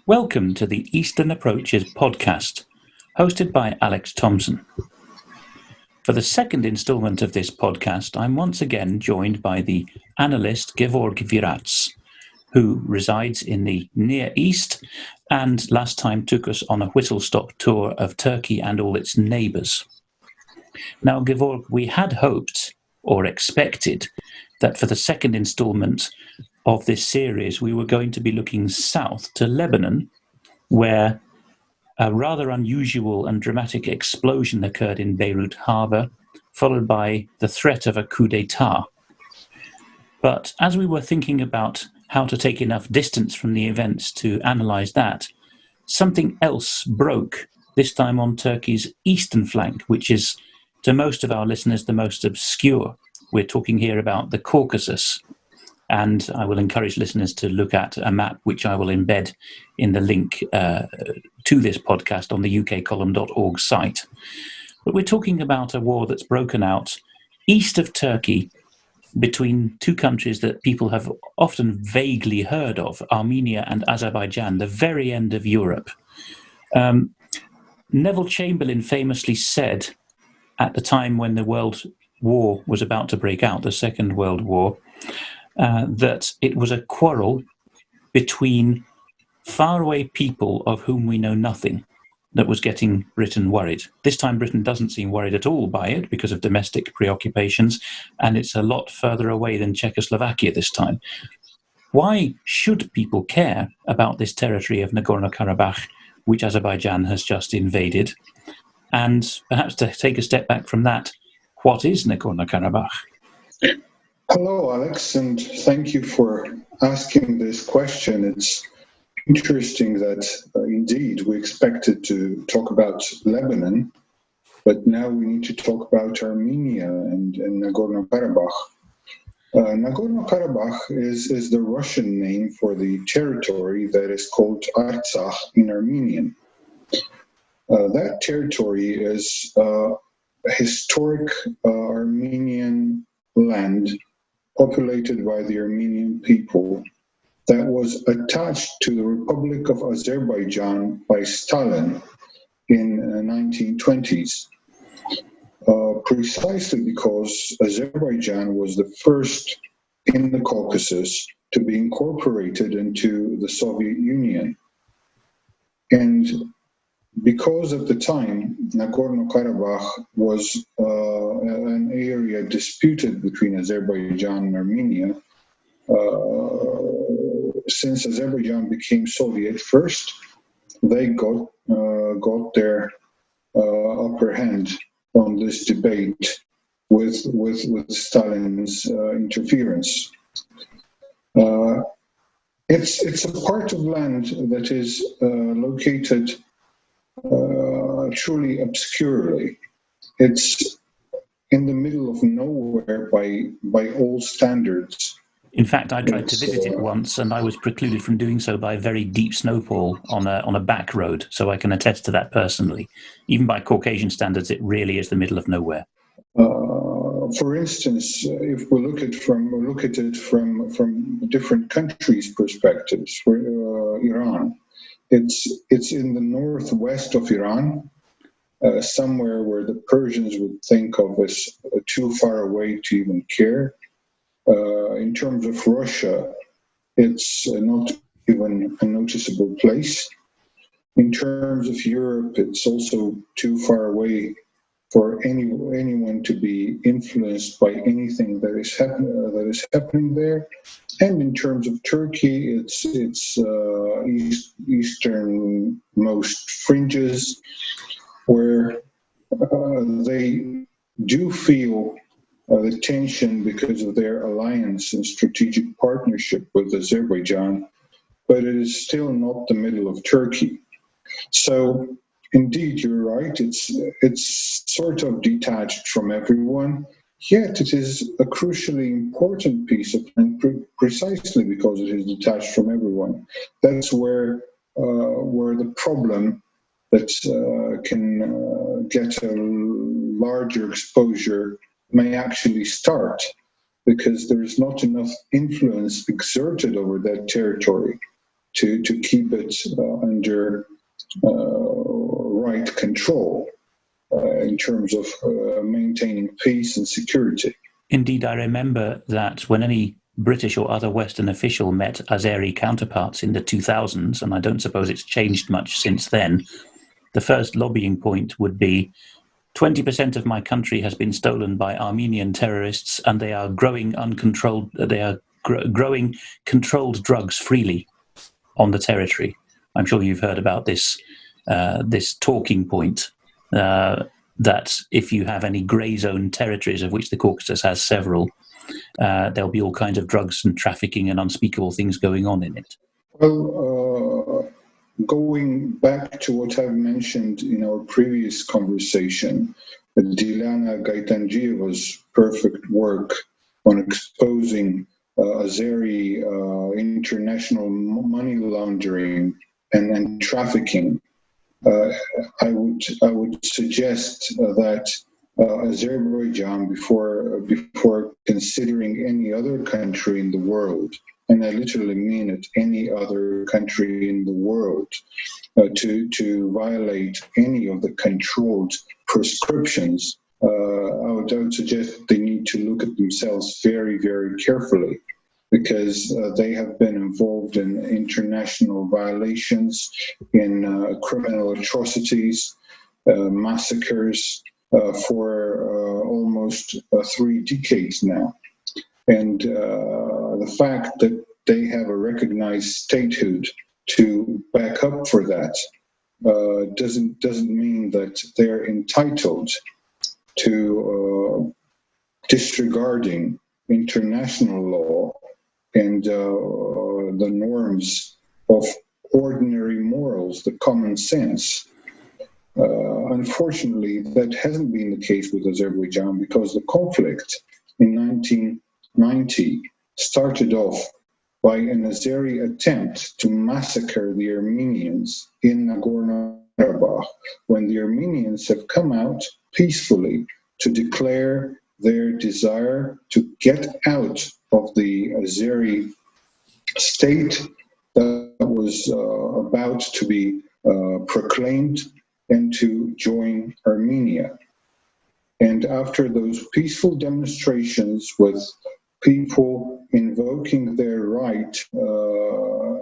Welcome to the Eastern Approaches podcast, hosted by Alex Thomson. For the second instalment of this podcast, I'm once again joined by the analyst Gevorg Virats, who resides in the Near East and last time took us on a whistle-stop tour of Turkey and all its neighbours. Now, Gevorg, we had hoped or expected that for the second instalment of this series, we were going to be looking south to Lebanon, where a rather unusual and dramatic explosion occurred in Beirut harbour, followed by the threat of a coup d'etat. But as we were thinking about how to take enough distance from the events to analyse that, something else broke, this time on Turkey's eastern flank, which is, to most of our listeners, the most obscure. We're talking here about the Caucasus. And I will encourage listeners to look at a map which I will embed in the link to this podcast on the ukcolumn.org site. But we're talking about a war that's broken out east of Turkey between two countries that people have often vaguely heard of, Armenia and Azerbaijan, the very end of Europe. Neville Chamberlain famously said at the time when the World War was about to break out, the Second World War, that it was a quarrel between faraway people of whom we know nothing that was getting Britain worried. This time Britain doesn't seem worried at all by it because of domestic preoccupations, and it's a lot further away than Czechoslovakia this time. Why should people care about this territory of Nagorno-Karabakh, which Azerbaijan has just invaded? And perhaps to take a step back from that, what is Nagorno-Karabakh? Hello, Alex, and thank you for asking this question. It's interesting that indeed we expected to talk about Lebanon, but now we need to talk about Armenia and Nagorno-Karabakh. Nagorno-Karabakh is the Russian name for the territory that is called Artsakh in Armenian. That territory is historic Armenian land populated by the Armenian people that was attached to the Republic of Azerbaijan by Stalin in the 1920s, precisely because Azerbaijan was the first in the Caucasus to be incorporated into the Soviet Union. And because at the time, Nagorno-Karabakh was an area disputed between Azerbaijan and Armenia, since Azerbaijan became Soviet first, they got their upper hand on this debate with Stalin's interference. It's a part of land that is located truly obscurely. It's in the middle of nowhere by all standards. In fact, I tried to visit it once, and I was precluded from doing so by a very deep snowfall on a back road. So I can attest to that personally. Even by Caucasian standards, it really is the middle of nowhere. For instance, if we look at it from different countries' perspectives, Iran. It's in the northwest of Iran, somewhere where the Persians would think of as too far away to even care. In terms of Russia, it's not even a noticeable place. In terms of Europe, it's also too far away for anyone to be influenced by anything that is happening there. And in terms of Turkey, it's easternmost fringes, where they do feel the tension because of their alliance and strategic partnership with Azerbaijan, but it is still not the middle of Turkey. So, indeed, you're right. It's sort of detached from everyone. Yet it is a crucially important piece of land precisely because it is detached from everyone. That's where the problem that can get a larger exposure may actually start, because there is not enough influence exerted over that territory to keep it under right control in terms of maintaining peace and security. Indeed, I remember that when any British or other Western official met Azeri counterparts in the 2000s, and I don't suppose it's changed much since then, the first lobbying point would be 20% of my country has been stolen by Armenian terrorists, and they are growing uncontrolled. They are growing controlled drugs freely on the territory. I'm sure you've heard about this talking point that if you have any grey zone territories, of which the Caucasus has several, there'll be all kinds of drugs and trafficking and unspeakable things going on in it. Well, going back to what I've mentioned in our previous conversation, Dilyana Gaytanjiyeva's perfect work on exposing Azeri international money laundering and trafficking, I would suggest that Azerbaijan, before considering any other country in the world, and I literally mean it, any other country in the world, to violate any of the controlled prescriptions, I would suggest they need to look at themselves very, very carefully, because they have been involved in international violations, in criminal atrocities, massacres for almost 3 decades now. And the fact that they have a recognized statehood to back up for that doesn't mean that they're entitled to disregarding international law and the norms of ordinary morals, the common sense. Unfortunately, that hasn't been the case with Azerbaijan, because the conflict in 1990 started off by an Azeri attempt to massacre the Armenians in Nagorno-Karabakh, when the Armenians have come out peacefully to declare their desire to get out of the Azeri state that was about to be proclaimed and to join Armenia. And after those peaceful demonstrations with people invoking their right,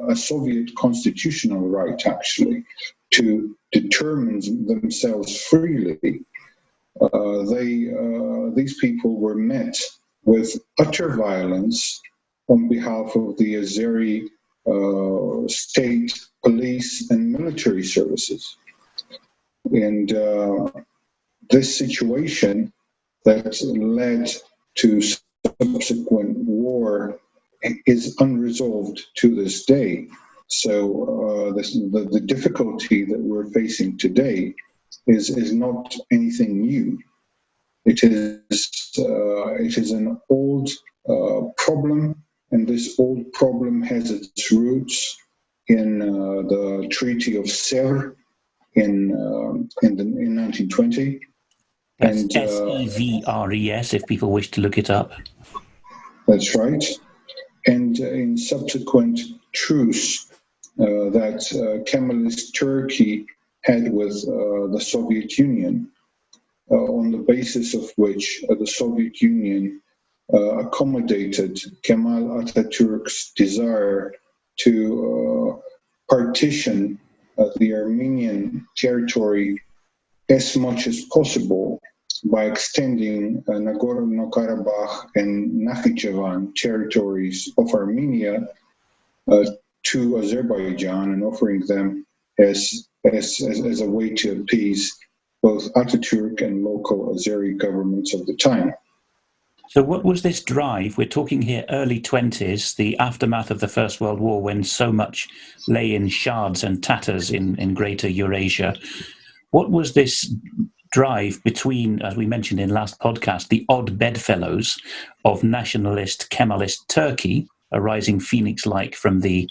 a Soviet constitutional right actually, to determine themselves freely, these people were met with utter violence on behalf of the Azeri state police and military services. And this situation that led to subsequent war is unresolved to this day. So the difficulty that we're facing today is not anything new. It is an old problem, and this old problem has its roots in the Treaty of Sèvres in 1920. That's and Sevres, if people wish to look it up. That's right. And in subsequent truce that Kemalist Turkey had with the Soviet Union, on the basis of which the Soviet Union accommodated Kemal Atatürk's desire to partition the Armenian territory as much as possible by extending Nagorno-Karabakh and Nakhichevan territories of Armenia to Azerbaijan, and offering them as a way to appease both Atatürk and local Azeri governments of the time. So what was this drive? We're talking here early 20s, the aftermath of the First World War, when so much lay in shards and tatters in Greater Eurasia. What was this drive between, as we mentioned in last podcast, the odd bedfellows of nationalist Kemalist Turkey, a rising phoenix-like from the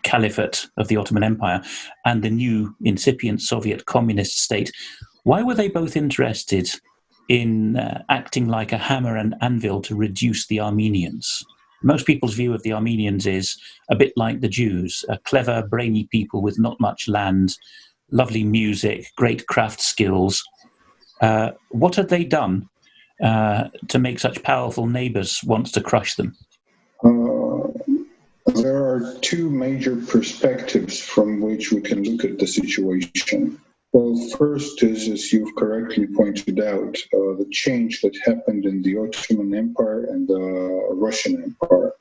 caliphate of the Ottoman Empire, and the new incipient Soviet communist state? Why were they both interested in acting like a hammer and anvil to reduce the Armenians? most people's view of the Armenians is a bit like the Jews, clever, brainy people with not much land, lovely music, great craft skills. What had they done to make such powerful neighbours want to crush them? There are two major perspectives from which we can look at the situation. Well, first is, as you've correctly pointed out, the change that happened in the Ottoman Empire and the Russian Empire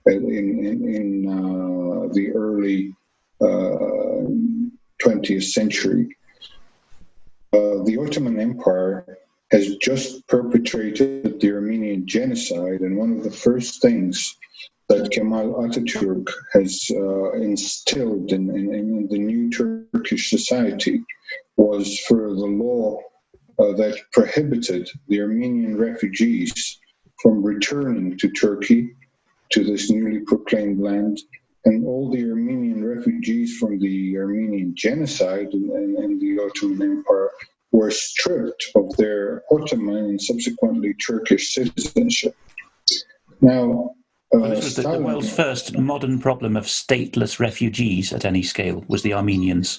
in the early 20th century. The Ottoman Empire has just perpetrated the Armenian genocide, and one of the first things that Kemal Atatürk has instilled in the new Turkish society was for the law that prohibited the Armenian refugees from returning to Turkey, to this newly proclaimed land, and all the Armenian refugees from the Armenian genocide and the Ottoman Empire were stripped of their Ottoman and subsequently Turkish citizenship. Now, this was the world's first modern problem of stateless refugees at any scale, was the Armenians.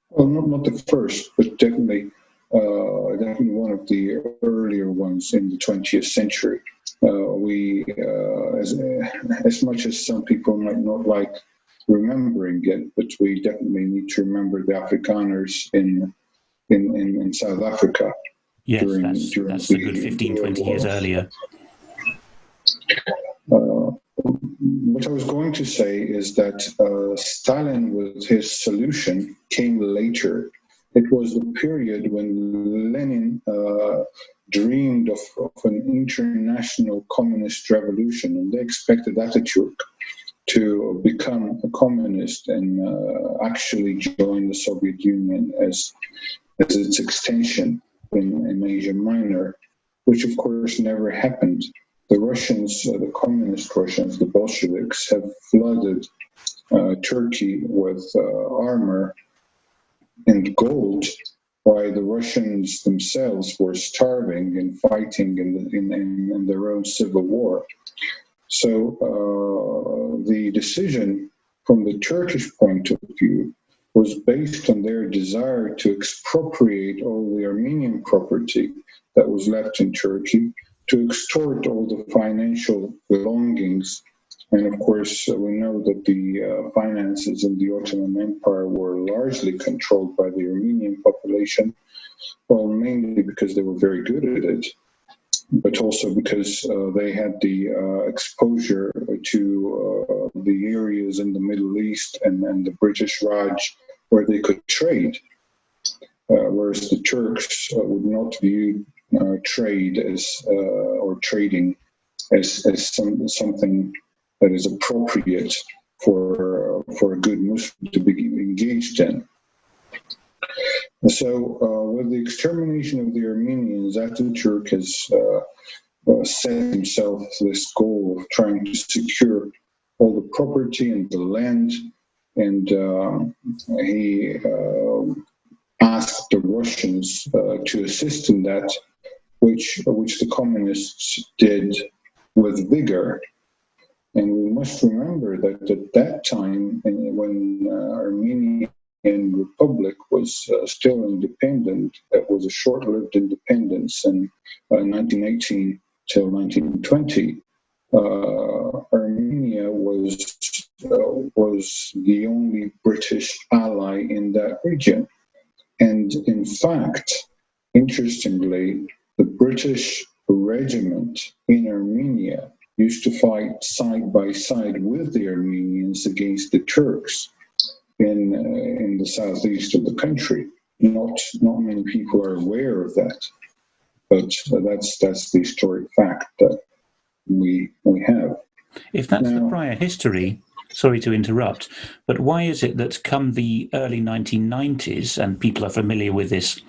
Well, not the first, but definitely one of the earlier ones in the 20th century. As much as some people might not like remembering it, but we definitely need to remember the Afrikaners in South Africa. Yes, that's a good 15, 20 years earlier. What I was going to say is that Stalin, with his solution, came later. It was the period when Lenin dreamed of an international communist revolution, and they expected Atatürk to become a communist and actually join the Soviet Union as its extension in Asia Minor, which of course never happened. The Russians, the communist Russians, the Bolsheviks, have flooded Turkey with armor and gold, while the Russians themselves were starving and fighting in their own civil war. So the decision from the Turkish point of view was based on their desire to expropriate all the Armenian property that was left in Turkey, to extort all the financial belongings. And of course, we know that the finances in the Ottoman Empire were largely controlled by the Armenian population, well, mainly because they were very good at it, but also because they had the exposure to the areas in the Middle East and the British Raj where they could trade, whereas the Turks would not view trade or trading as something that is appropriate for a good Muslim to be engaged in. So, with the extermination of the Armenians, Atatürk has set himself this goal of trying to secure all the property and the land, and he asked the Russians to assist in that, which the communists did with vigor. And we must remember that at that time, when Armenian Republic was still independent, that was a short-lived independence in 1918 till 1920, Armenia was the only British ally in that region. And in fact, interestingly, the British regiment in Armenia used to fight side by side with the Armenians against the Turks in the southeast of the country. Not many people are aware of that, but that's the historic fact that we have. If that's the prior history, sorry to interrupt, but why is it that come the early 1990s, and people are familiar with this,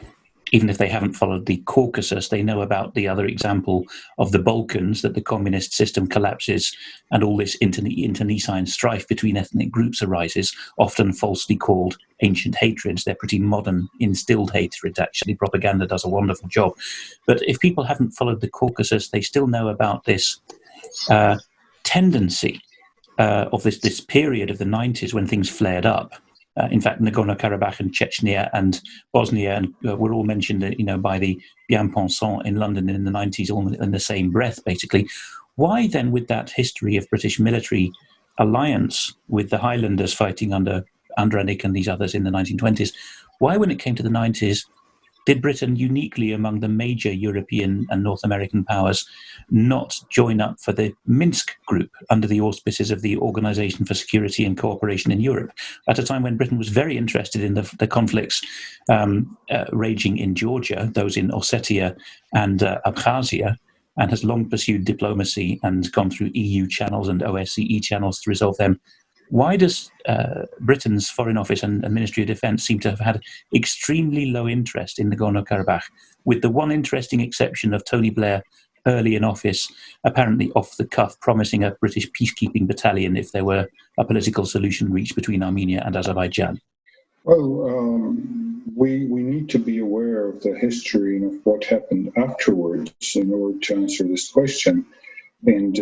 even if they haven't followed the Caucasus, they know about the other example of the Balkans, that the communist system collapses and all this internecine strife between ethnic groups arises, often falsely called ancient hatreds. They're pretty modern, instilled hatreds, actually. Propaganda does a wonderful job. But if people haven't followed the Caucasus, they still know about this tendency of this period of the 90s when things flared up. In fact, Nagorno-Karabakh and Chechnya and Bosnia were all mentioned, by the bien-pensants in London in the 90s, all in the same breath, basically. Why then, with that history of British military alliance with the Highlanders fighting under Andronik and these others in the 1920s, why, when it came to the 90s, did Britain, uniquely among the major European and North American powers, not join up for the Minsk group under the auspices of the Organization for Security and Cooperation in Europe, at a time when Britain was very interested in the conflicts raging in Georgia, those in Ossetia and Abkhazia, and has long pursued diplomacy and gone through EU channels and OSCE channels to resolve them? Why does Britain's Foreign Office and Ministry of Defence seem to have had extremely low interest in Nagorno-Karabakh, with the one interesting exception of Tony Blair early in office, apparently off the cuff, promising a British peacekeeping battalion if there were a political solution reached between Armenia and Azerbaijan? Well, we need to be aware of the history and of what happened afterwards in order to answer this question. And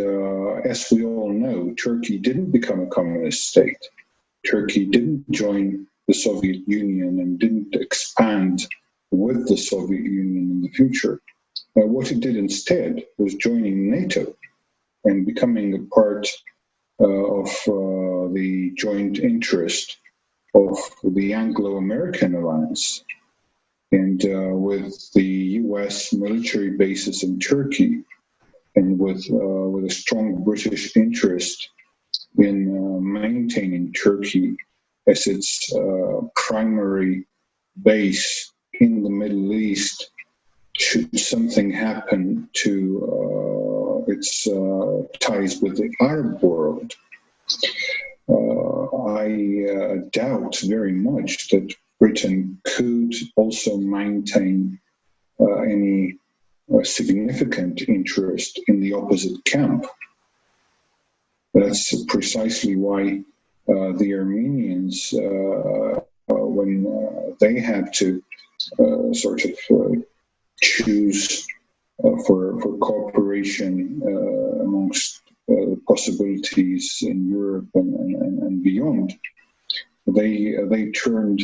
as we all know, Turkey didn't become a communist state. Turkey didn't join the Soviet Union and didn't expand with the Soviet Union in the future. What it did instead was joining NATO and becoming a part of the joint interest of the Anglo-American alliance. And with the US military bases in Turkey, and with a strong British interest in maintaining Turkey as its primary base in the Middle East, should something happen to its ties with the Arab world. I doubt very much that Britain could also maintain any significant interest in the opposite camp. That's precisely why the Armenians, when they had to choose for cooperation amongst possibilities in Europe and beyond, they turned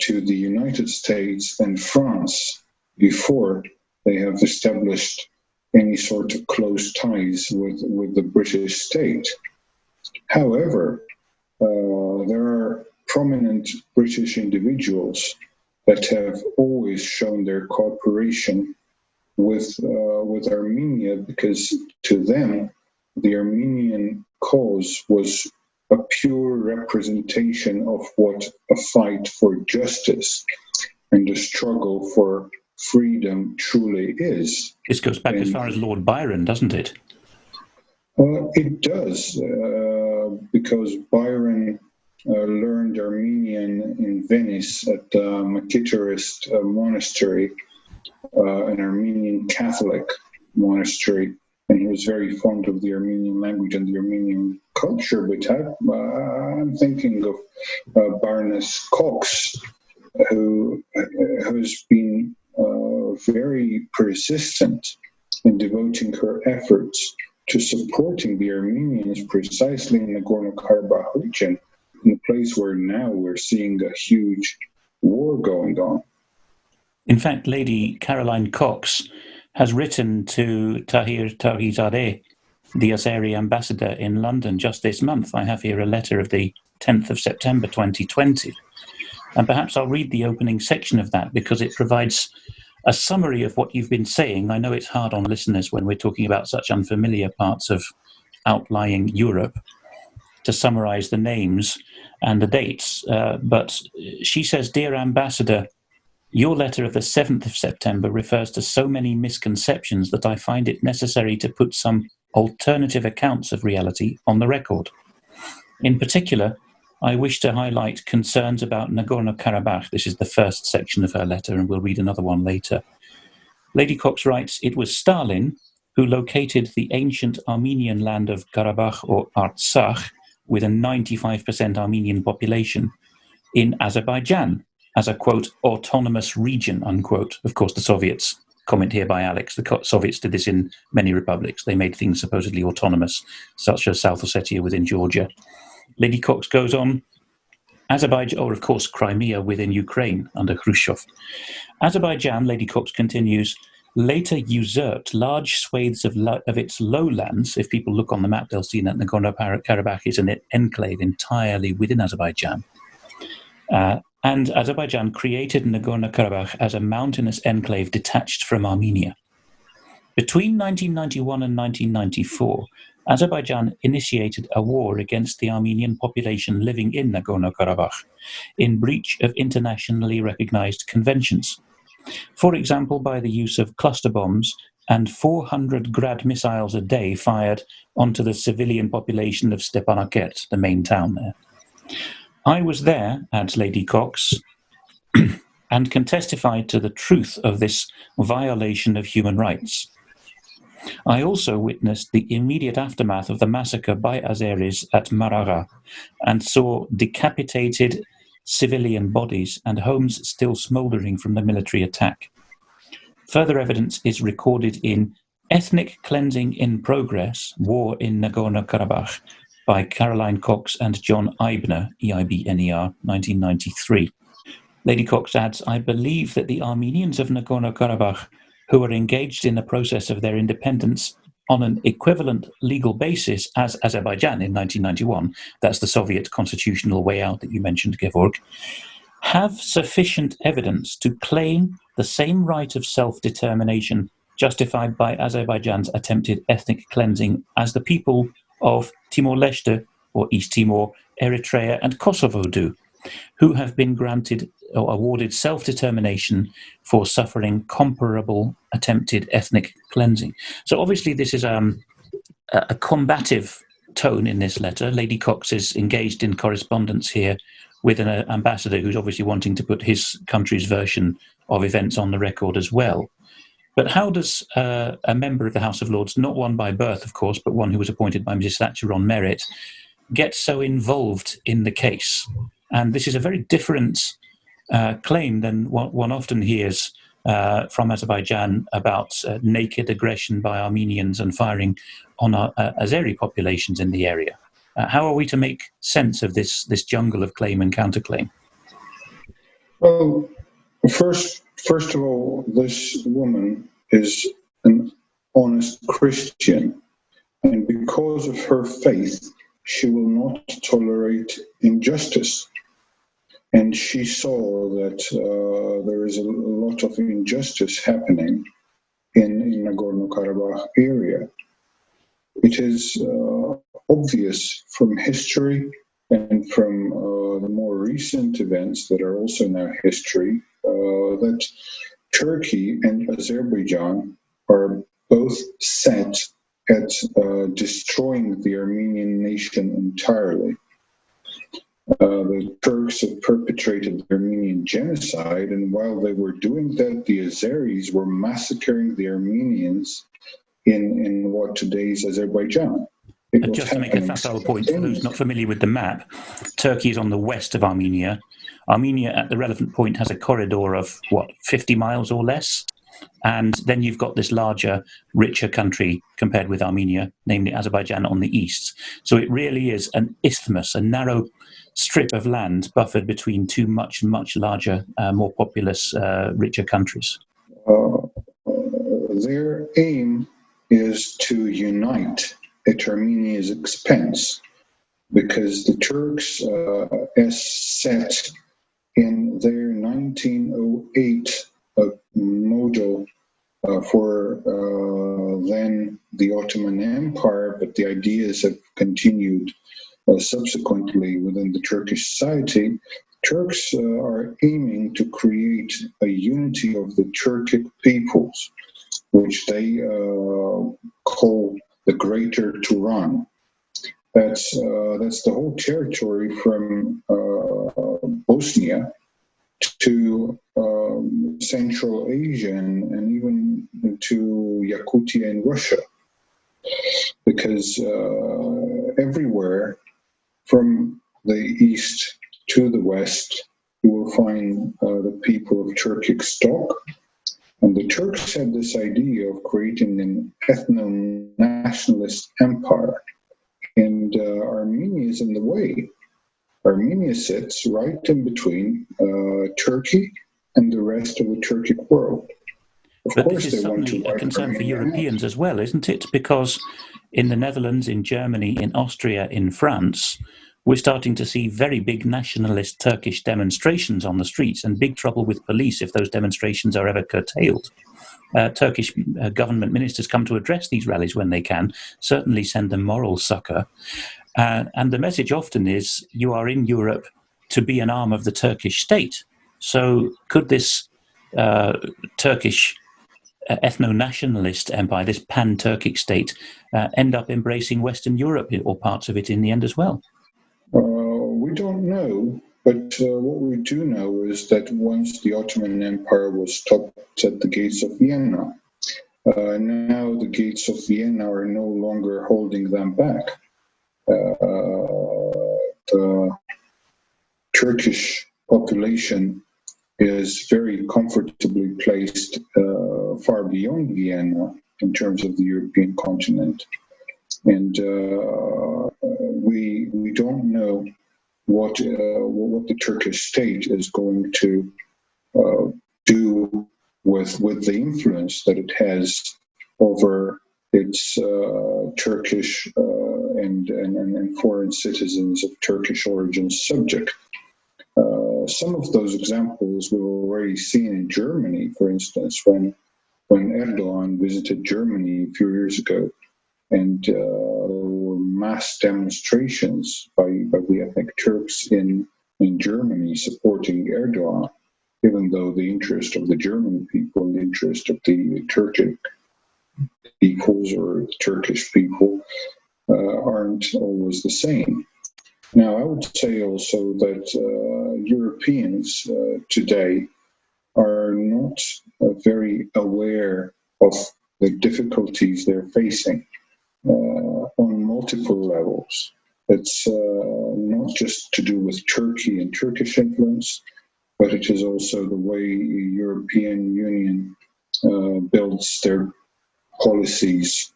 to the United States and France before they have established any sort of close ties with the British state. However, there are prominent British individuals that have always shown their cooperation with Armenia, because to them, the Armenian cause was a pure representation of what a fight for justice and a struggle for freedom truly is. This goes back as far as Lord Byron, doesn't it? It does, because Byron learned Armenian in Venice at the Makitarist monastery, an Armenian Catholic monastery, and he was very fond of the Armenian language and the Armenian culture. But I'm thinking of Baroness Cox, who has been very persistent in devoting her efforts to supporting the Armenians precisely in the Nagorno-Karabakh region, in a place where now we're seeing a huge war going on. In fact, Lady Caroline Cox has written to Tahir Tagizadeh, the Azeri ambassador in London, just this month. I have here a letter of the 10th of September 2020. And perhaps I'll read the opening section of that, because it provides a summary of what you've been saying. I know it's hard on listeners when we're talking about such unfamiliar parts of outlying Europe to summarize the names and the dates. But she says, "Dear Ambassador, your letter of the 7th of September refers to so many misconceptions that I find it necessary to put some alternative accounts of reality on the record. In particular, I wish to highlight concerns about Nagorno-Karabakh." This is the first section of her letter, and we'll read another one later. Lady Cox writes, "It was Stalin who located the ancient Armenian land of Karabakh, or Artsakh, with a 95% Armenian population, in Azerbaijan as a, quote, autonomous region, unquote, of course, the Soviets, comment here by Alex, the Soviets did this in many republics. They made things supposedly autonomous, such as South Ossetia within Georgia. Lady Cox goes on, Azerbaijan, or of course Crimea within Ukraine under Khrushchev. Azerbaijan, Lady Cox continues, later usurped large swathes of its lowlands. If people look on the map, they'll see that Nagorno-Karabakh is an enclave entirely within Azerbaijan. And Azerbaijan created Nagorno-Karabakh as a mountainous enclave detached from Armenia. Between 1991 and 1994, Azerbaijan initiated a war against the Armenian population living in Nagorno-Karabakh, in breach of internationally recognized conventions. For example, by the use of cluster bombs and 400 Grad missiles a day fired onto the civilian population of Stepanakert, the main town there. I was there, adds Lady Cox, and can testify to the truth of this violation of human rights. I also witnessed the immediate aftermath of the massacre by Azeris at Maraga and saw decapitated civilian bodies and homes still smouldering from the military attack. Further evidence is recorded in Ethnic Cleansing in Progress, War in Nagorno-Karabakh, by Caroline Cox and John Eibner, E-I-B-N-E-R, 1993. Lady Cox adds, I believe that the Armenians of Nagorno-Karabakh, who are engaged in the process of their independence on an equivalent legal basis as Azerbaijan in 1991, that's the Soviet constitutional way out that you mentioned, Gevorg, have sufficient evidence to claim the same right of self-determination justified by Azerbaijan's attempted ethnic cleansing as the people of Timor-Leste, or East Timor, Eritrea, and Kosovo do, who have been granted or awarded self-determination for suffering comparable attempted ethnic cleansing. So obviously this is a combative tone in this letter. Lady Cox is engaged in correspondence here with an ambassador who's obviously wanting to put his country's version of events on the record as well. But how does a member of the House of Lords, not one by birth, of course, but one who was appointed by Mrs. Thatcher on merit, get so involved in the case? And this is a very different claim than what one often hears from Azerbaijan about naked aggression by Armenians and firing on Azeri populations in the area. How are we to make sense of this jungle of claim and counterclaim? Well, first of all, this woman is an honest Christian, and because of her faith, she will not tolerate injustice. And she saw that there is a lot of injustice happening in Nagorno-Karabakh area. It is obvious from history and from the more recent events that are also now history that Turkey and Azerbaijan are both set at destroying the Armenian nation entirely. The Turks have perpetrated the Armenian genocide, and while they were doing that, the Azeris were massacring the Armenians in what today is Azerbaijan. Just to make a facile point, for those not familiar with the map, Turkey is on the west of Armenia. Armenia, at the relevant point, has a corridor of, 50 miles or less? And then you've got this larger, richer country compared with Armenia, namely Azerbaijan on the east. So it really is an isthmus, a narrow strip of land buffered between two much, much larger, more populous, richer countries. Their aim is to unite at Armenia's expense, because the Turks, as set in their 1908 model for then the Ottoman Empire, but the ideas have continued subsequently within the Turkish society, Turks are aiming to create a unity of the Turkic peoples, which they call the Greater Turan. That's the whole territory from Bosnia to Central Asia and even to Yakutia in Russia, because everywhere from the east to the west, you will find the people of Turkic stock, And the Turks had this idea of creating an ethno-nationalist empire, and Armenia is in the way. Armenia sits right in between Turkey and the rest of the Turkic world. But this is certainly a concern for Europeans as well, isn't it? Because in the Netherlands, in Germany, in Austria, in France, we're starting to see very big nationalist Turkish demonstrations on the streets, and big trouble with police if those demonstrations are ever curtailed. Turkish government ministers come to address these rallies when they can, certainly send them moral succor. And the message often is, you are in Europe to be an arm of the Turkish state. So could this Turkish ethno-nationalist empire, this Pan-Turkic state, end up embracing Western Europe or parts of it in the end as well? We don't know, but what we do know is that once the Ottoman Empire was stopped at the gates of Vienna, now the gates of Vienna are no longer holding them back. The Turkish population is very comfortably placed far beyond Vienna in terms of the European continent. And we don't know what the Turkish state is going to do with the influence that it has over its Turkish and foreign citizens of Turkish origin subject. Some of those examples we've already seen in Germany, for instance, when Erdoğan visited Germany a few years ago, and there were mass demonstrations by the ethnic Turks in Germany supporting Erdoğan, even though the interest of the German people and the interest of the Turkic peoples or Turkish people aren't always the same. Now, I would say also that Europeans today are not very aware of the difficulties they're facing on multiple levels. It's not just to do with Turkey and Turkish influence, but it is also the way the European Union builds their policies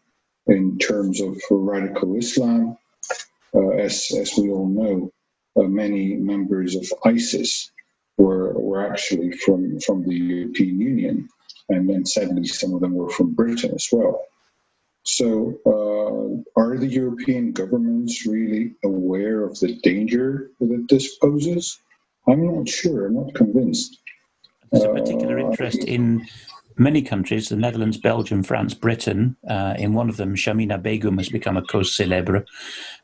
in terms of radical Islam. As we all know, many members of ISIS were actually from the European Union, and then sadly some of them were from Britain as well. So are the European governments really aware of the danger that this poses? I'm not sure, I'm not convinced. There's a particular interest in many countries, the Netherlands, Belgium, France, Britain. In one of them, Shamina Begum has become a cause célèbre.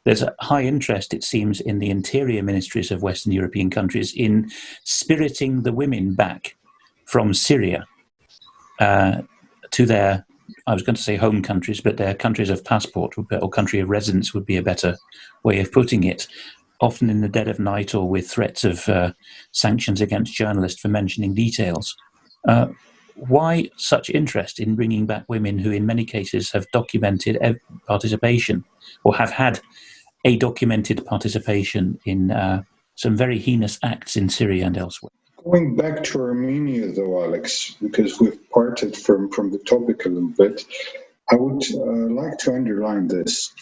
There's a high interest, it seems, in the interior ministries of Western European countries in spiriting the women back from Syria to their, I was going to say home countries, but their countries of passport or country of residence would be a better way of putting it, often in the dead of night or with threats of sanctions against journalists for mentioning details. Why such interest in bringing back women who in many cases have documented participation or have had a documented participation in some very heinous acts in Syria and elsewhere? Going back to Armenia, though, Alex, because we've parted from the topic a little bit, I would like to underline this.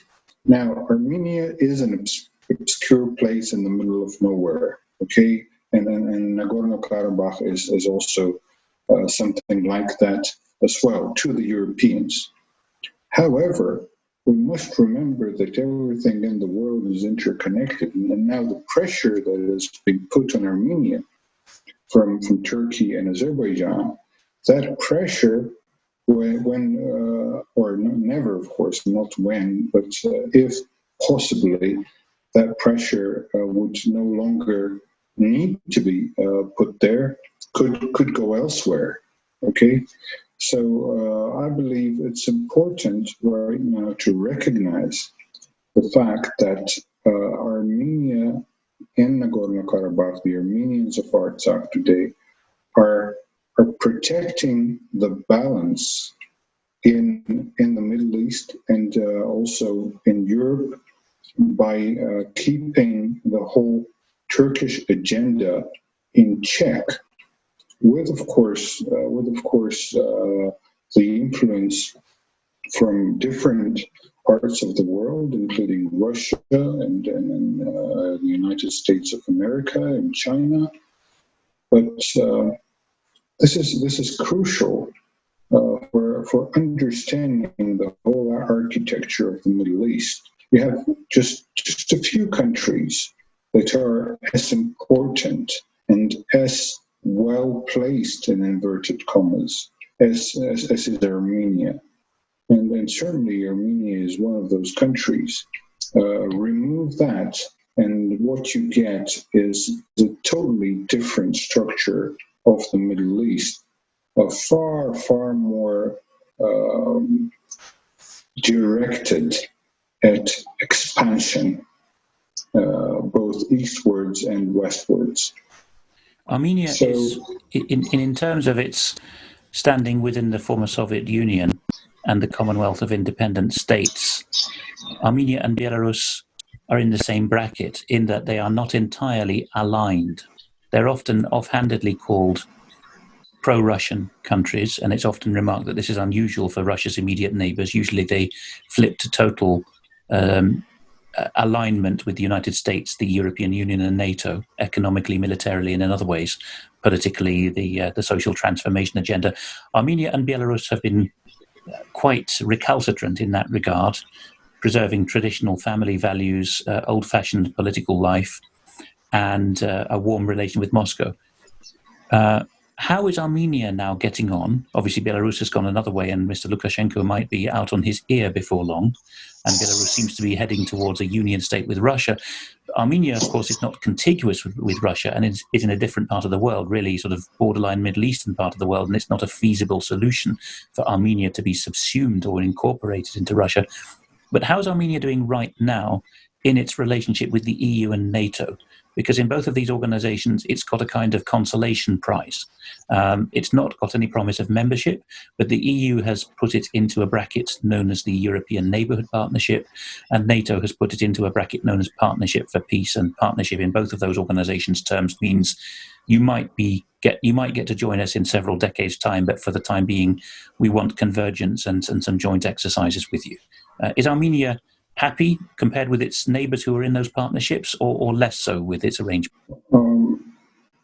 Now, Armenia is an obscure place in the middle of nowhere, okay? And Nagorno-Karabakh is also something like that as well to the Europeans. However, we must remember that everything in the world is interconnected, and now the pressure that is being put on Armenia from Turkey and Azerbaijan, that pressure, never, of course, not when, but if possibly, that pressure would no longer need to be put there, could go elsewhere, okay? So I believe it's important right now to recognize the fact that Armenia and Nagorno-Karabakh, the Armenians of Artsakh today, are protecting the balance in the Middle East and also in Europe by keeping the whole Turkish agenda in check. the influence from different parts of the world, including Russia and the United States of America and China. But this is crucial for understanding the whole architecture of the Middle East. You have just a few countries that are as important and as well placed, in inverted commas, as is Armenia. And certainly Armenia is one of those countries. Remove that, and what you get is a totally different structure of the Middle East, a far more directed at expansion, both eastwards and westwards. Armenia is, in terms of its standing within the former Soviet Union and the Commonwealth of Independent States, Armenia and Belarus are in the same bracket in that they are not entirely aligned. They're often offhandedly called pro-Russian countries, and it's often remarked that this is unusual for Russia's immediate neighbors. Usually they flip to total alignment with the United States, the European Union and NATO, economically, militarily, and in other ways, particularly the social transformation agenda. Armenia and Belarus have been quite recalcitrant in that regard, preserving traditional family values, old-fashioned political life, and a warm relation with Moscow. How is Armenia now getting on? Obviously, Belarus has gone another way, and Mr. Lukashenko might be out on his ear before long, and Belarus seems to be heading towards a union state with Russia. Armenia, of course, is not contiguous with Russia, and is in a different part of the world, really sort of borderline Middle Eastern part of the world, and it's not a feasible solution for Armenia to be subsumed or incorporated into Russia. But how is Armenia doing right now in its relationship with the EU and NATO? Because in both of these organizations, it's got a kind of consolation prize. It's not got any promise of membership, but the EU has put it into a bracket known as the European Neighbourhood Partnership, and NATO has put it into a bracket known as Partnership for Peace. And partnership in both of those organizations' terms means you might get to join us in several decades' time, but for the time being, we want convergence and some joint exercises with you. Is Armenia happy compared with its neighbors who are in those partnerships, or less so with its arrangement?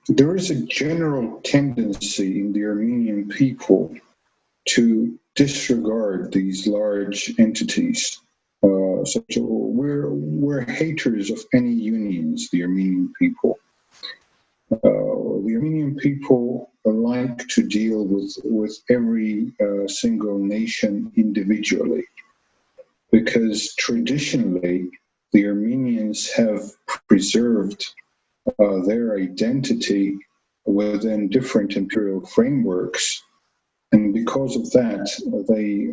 There is a general tendency in the Armenian people to disregard these large entities. So we're haters of any unions, the Armenian people. The Armenian people like to deal with every single nation individually, because traditionally the Armenians have preserved their identity within different imperial frameworks, and because of that, they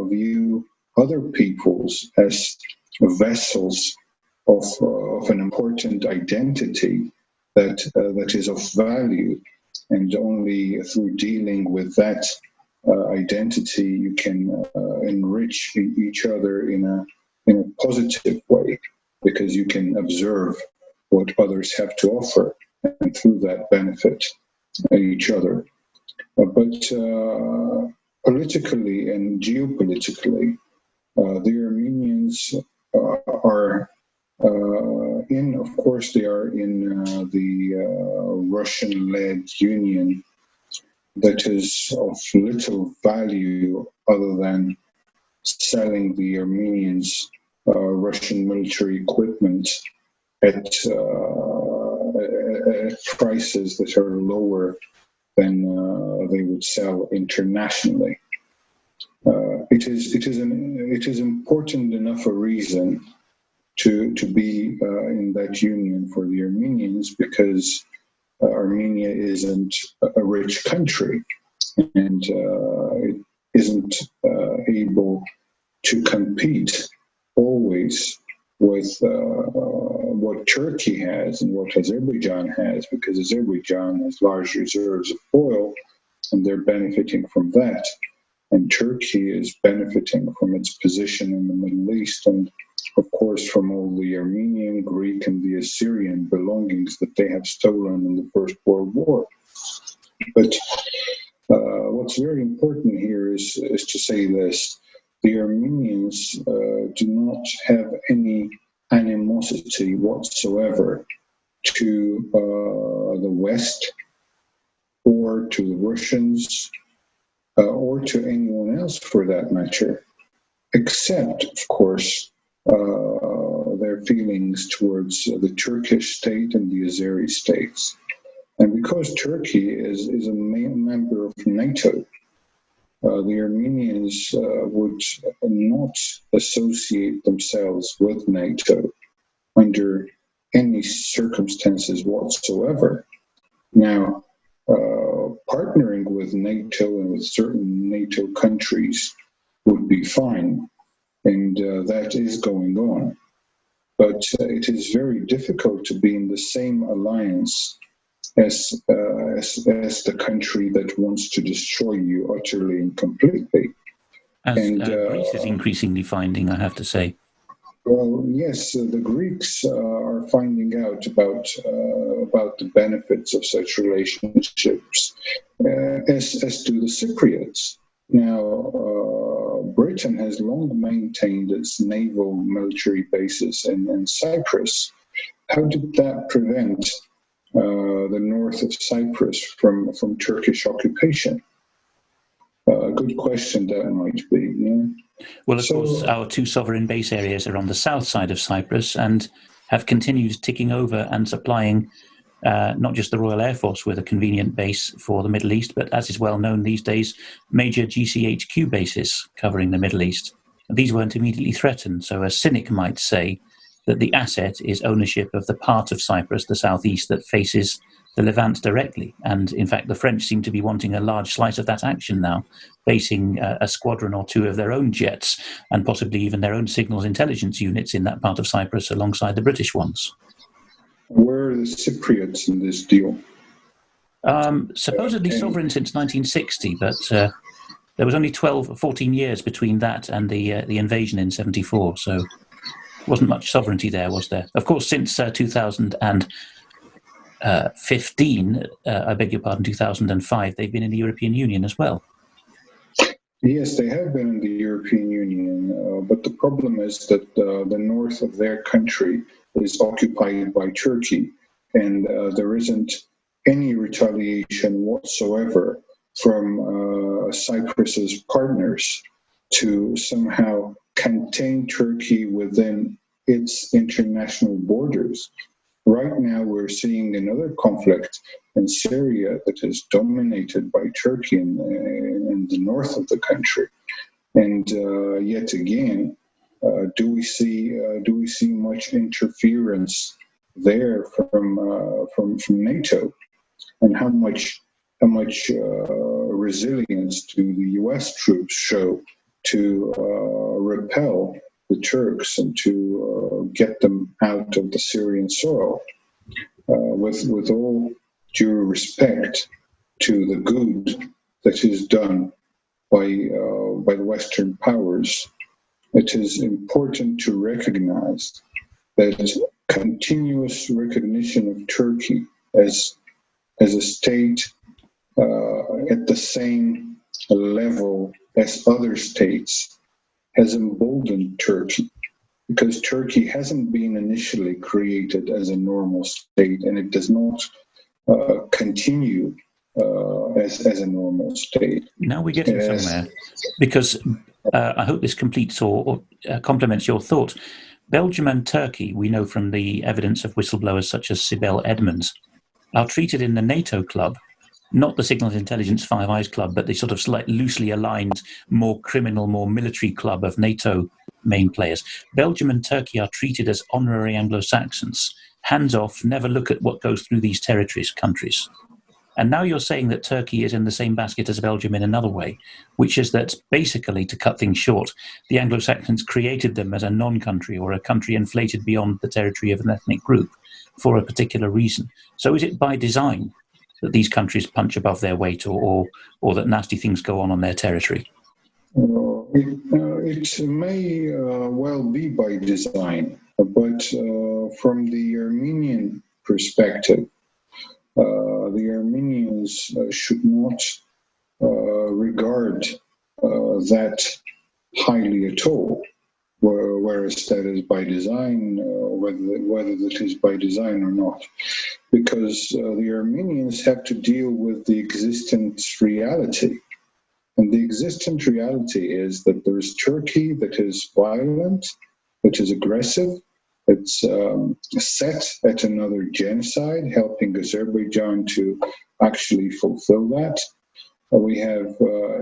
view other peoples as vessels of an important identity that is of value, and only through dealing with that identity you can enrich each other in a positive way, because you can observe what others have to offer and through that benefit each other. But politically and geopolitically, the Armenians are of course they are in the Russian-led union that is of little value other than selling the Armenians Russian military equipment at prices that are lower than they would sell internationally. It is important enough a reason to be in that union for the Armenians, because Armenia isn't a rich country, and it isn't able to compete always with what Turkey has and what Azerbaijan has, because Azerbaijan has large reserves of oil and they're benefiting from that. And Turkey is benefiting from its position in the Middle East, and of course from all the Armenian, Greek, and the Assyrian belongings that they have stolen in the First World War. But what's very important here is to say this. The Armenians do not have any animosity whatsoever to the West or to the Russians or to anyone else for that matter, except, of course, their feelings towards the Turkish state and the Azeri states. And because Turkey is a main member of NATO, the Armenians would not associate themselves with NATO under any circumstances whatsoever. Now, partnering with NATO and with certain NATO countries would be fine, and that is going on. But it is very difficult to be in the same alliance as the country that wants to destroy you utterly and completely. As Greece is increasingly finding, I have to say. Well, yes, the Greeks are finding out about the benefits of such relationships, as do the Cypriots. Now, Britain has long maintained its naval military bases in Cyprus. How did that prevent the north of Cyprus from Turkish occupation? A good question that might be. Yeah? Well, of course, our two sovereign base areas are on the south side of Cyprus and have continued ticking over and supplying not just the Royal Air Force with a convenient base for the Middle East, but as is well known these days, major GCHQ bases covering the Middle East. These weren't immediately threatened, so a cynic might say that the asset is ownership of the part of Cyprus, the southeast, that faces the Levant directly. And in fact, the French seem to be wanting a large slice of that action now, basing a squadron or two of their own jets and possibly even their own signals intelligence units in that part of Cyprus alongside the British ones. Where are the Cypriots in this deal? Supposedly sovereign since 1960, but there was only 12 or 14 years between that and the invasion in 74, so wasn't much sovereignty there, was there? Of course, since 2015, I beg your pardon, 2005, they've been in the European Union as well. Yes, they have been in the European Union, but the problem is that the north of their country is occupied by Turkey, and there isn't any retaliation whatsoever from Cyprus's partners to somehow contain Turkey within its international borders. Right now, we're seeing another conflict in Syria that is dominated by Turkey in the north of the country, and yet again, do we see much interference there from NATO, and how much resilience do the U.S. troops show to repel the Turks and to get them out of the Syrian soil? With all due respect to the good that is done by the Western powers, it is important to recognize that continuous recognition of Turkey as a state at the same level as other states has emboldened Turkey, because Turkey hasn't been initially created as a normal state, and it does not continue as a normal state. Now we're getting somewhere, because I hope this completes or complements your thought. Belgium and Turkey, we know from the evidence of whistleblowers such as Sibel Edmonds, are treated in the NATO club, not the Signals Intelligence Five Eyes club, but the sort of slightly loosely aligned, more criminal, more military club of NATO main players. Belgium and Turkey are treated as honorary Anglo-Saxons, hands off, never look at what goes through these countries. And now you're saying that Turkey is in the same basket as Belgium in another way, which is that basically, to cut things short, the Anglo-Saxons created them as a non-country or a country inflated beyond the territory of an ethnic group for a particular reason. So is it by design that these countries punch above their weight, or that nasty things go on their territory? It may well be by design, but from the Armenian perspective, the Armenians should not regard that highly at all, whereas that is by design, whether that is by design or not, because the Armenians have to deal with the existent reality. And the existent reality is that there's Turkey that is violent, that is aggressive, it's set at another genocide, helping Azerbaijan to actually fulfill that. We have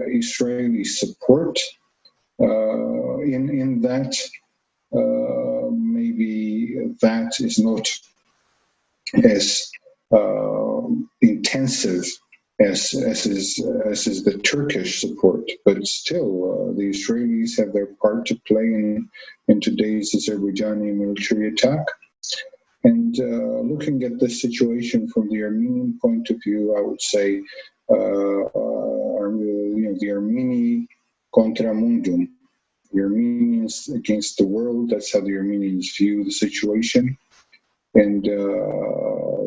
Israeli support in that. Maybe that is not as intensive as is the Turkish support, but still the Israelis have their part to play in today's Azerbaijani military attack. And looking at this situation from the Armenian point of view, I would say, the Armeni contra mundum, the Armenians against the world. That's how the Armenians view the situation, and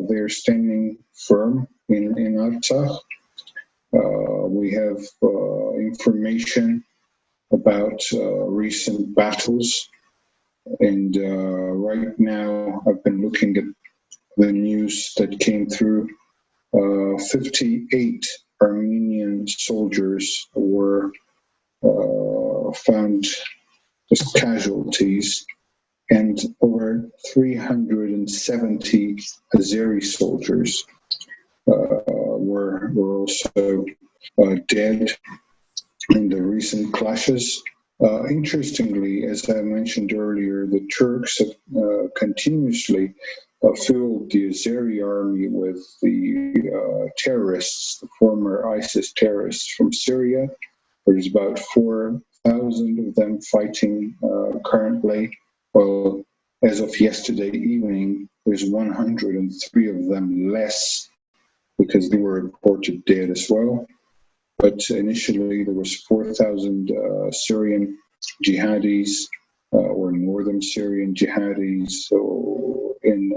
they're standing firm in Artsakh. We have information about recent battles, and right now I've been looking at the news that came through. 58 Armenian soldiers were found as casualties, and over 370 Azeri soldiers were also dead in the recent clashes. Interestingly, as I mentioned earlier, the Turks have continuously filled the Azeri army with the terrorists, the former ISIS terrorists from Syria. There's about 4,000 of them fighting currently. Well, as of yesterday evening, there's 103 of them less because they were reported dead as well. But initially, there was 4,000 Syrian jihadis or northern Syrian jihadis. So in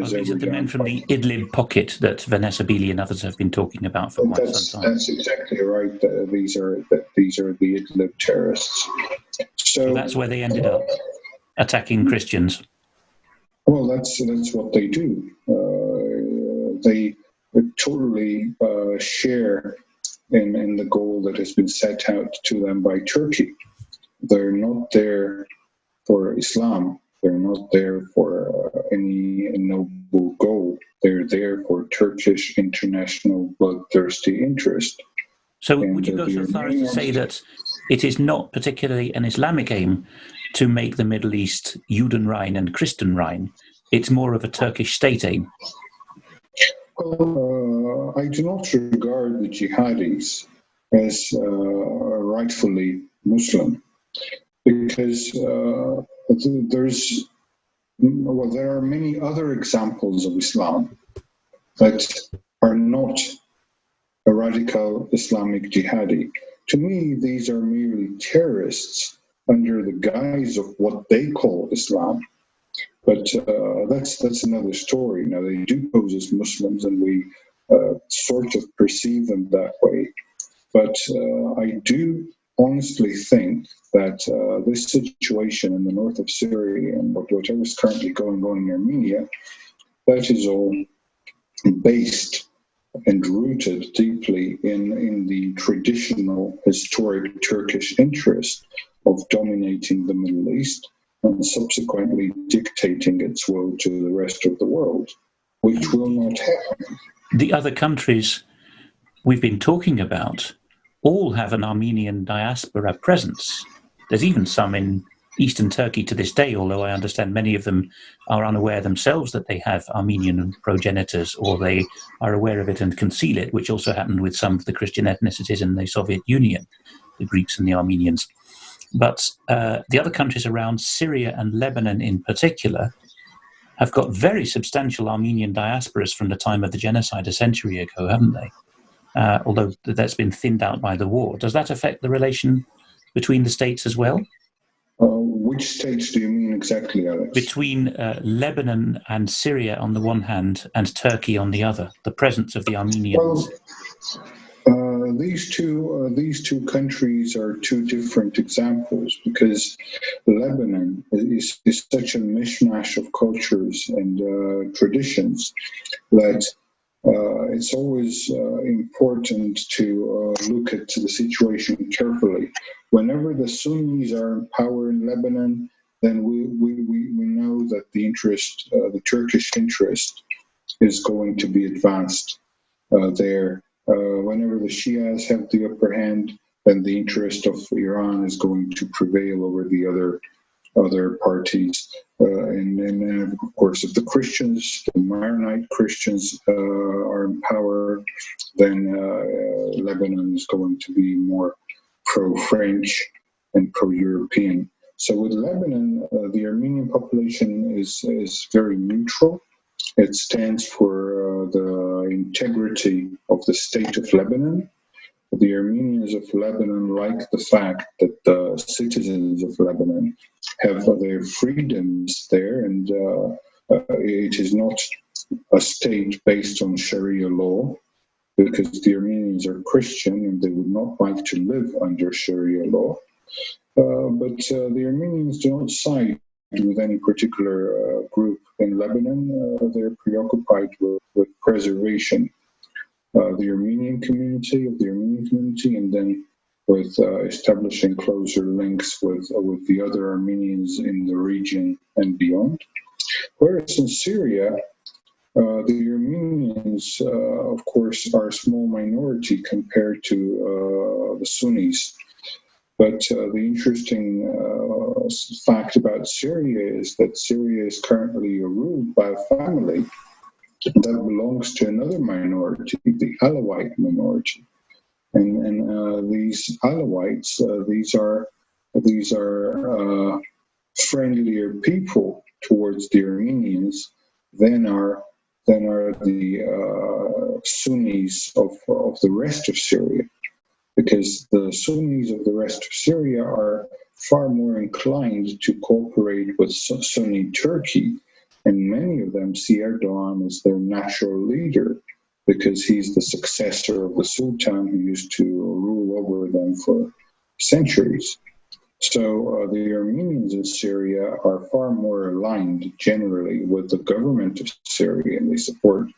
Azerbaijan, these are the men from the Idlib pocket that Vanessa Beeley and others have been talking about for quite some time. That's exactly right. These are the Idlib terrorists. So that's where they ended up, attacking Christians. Well, that's what they do. They totally share in the goal that has been set out to them by Turkey. They're not there for Islam. They're not there for any noble goal. They're there for Turkish international bloodthirsty interest. So would you go so far as to say that it is not particularly an Islamic aim to make the Middle East Judenrein and Christenrein? It's more of a Turkish state aim? Well, I do not regard the jihadis as rightfully Muslim, because there are many other examples of Islam that are not a radical Islamic jihadi. To me, these are merely terrorists under the guise of what they call Islam. But that's another story. Now, they do pose as Muslims, and we sort of perceive them that way. But I do honestly think that this situation in the north of Syria and whatever is currently going on in Armenia, that is all based and rooted deeply in the traditional historic Turkish interest of dominating the Middle East and subsequently dictating its will to the rest of the world, which will not happen. The other countries we've been talking about all have an Armenian diaspora presence. There's even some in eastern Turkey to this day, although I understand many of them are unaware themselves that they have Armenian progenitors, or they are aware of it and conceal it, which also happened with some of the Christian ethnicities in the Soviet Union, the Greeks and the Armenians. But the other countries around, Syria and Lebanon in particular, have got very substantial Armenian diasporas from the time of the genocide a century ago, haven't they? Although that's been thinned out by the war. Does that affect the relation between the states as well? which states do you mean exactly, Alex? Between Lebanon and Syria on the one hand and Turkey on the other, the presence of the Armenians. Well, these two countries are two different examples, because Lebanon is such a mishmash of cultures and traditions that it's always important to look at the situation carefully. Whenever the Sunnis are in power in Lebanon, then we know that the interest, the Turkish interest, is going to be advanced there. Whenever the Shias have the upper hand, then the interest of Iran is going to prevail over the other parties. And of course, if the Christians, the Maronite Christians, are in power, then Lebanon is going to be more pro-French and pro-European. So with Lebanon, the Armenian population is very neutral. It stands for the integrity of the state of Lebanon. The Armenians of Lebanon like the fact that the citizens of Lebanon have their freedoms there, and it is not a state based on Sharia law, because the Armenians are Christian and they would not like to live under Sharia law. But the Armenians do not side with any particular group in Lebanon. They're preoccupied with preservation. The Armenian community, and then with establishing closer links with the other Armenians in the region and beyond. Whereas in Syria, the Armenians, of course, are a small minority compared to the Sunnis. But the interesting fact about Syria is that Syria is currently ruled by a family that belongs to another minority, the Alawite minority. And these Alawites, these are friendlier people towards the Armenians than are the Sunnis of the rest of Syria, because the Sunnis of the rest of Syria are far more inclined to cooperate with Sunni Turkey, and many of them see Erdoğan as their natural leader, because he's the successor of the Sultan who used to rule over them for centuries. So the Armenians in Syria are far more aligned generally with the government of Syria, and they support